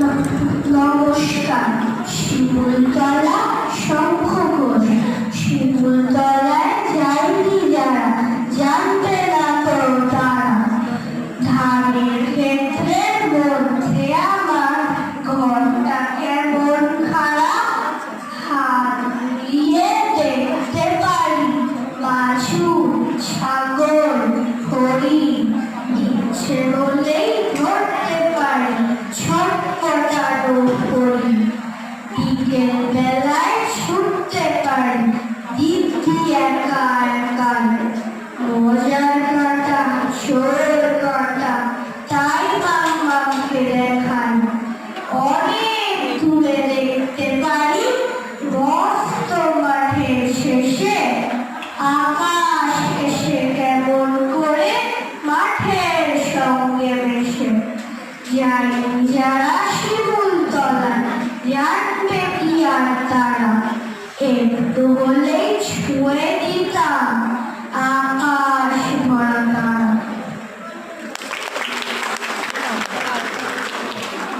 নমস্কার। শিমুলতলা শঙ্খ ঘোষ। শিমুলতলায় যায়নি যারা, জানবে না তো তারা। ধানের ক্ষেত্রের মধ্যে আমার ঘরটা কেমন খারাপ। হাত দিয়ে দেখতে পারি বাছুর, ছাগল, হরিণ। ইচ্ছে হলেই ধরতে পারি ছটপটানো হরিণ। বিকেল বেলায় ছুটতে পারি দিব্যি একা একা। মজার কাটা, ছোড়ের কাটা, তাই মামাকে দেখাই। অনেক দূরে দেখতে পারি মস্ত মাঠের শেষে আকাশ এসে কেমন করে মাঠের সঙ্গে মেশে। যায়নি যারা শিমুলতলা, জানবে কি আর তারা। একটু হলেই ছুঁয়ে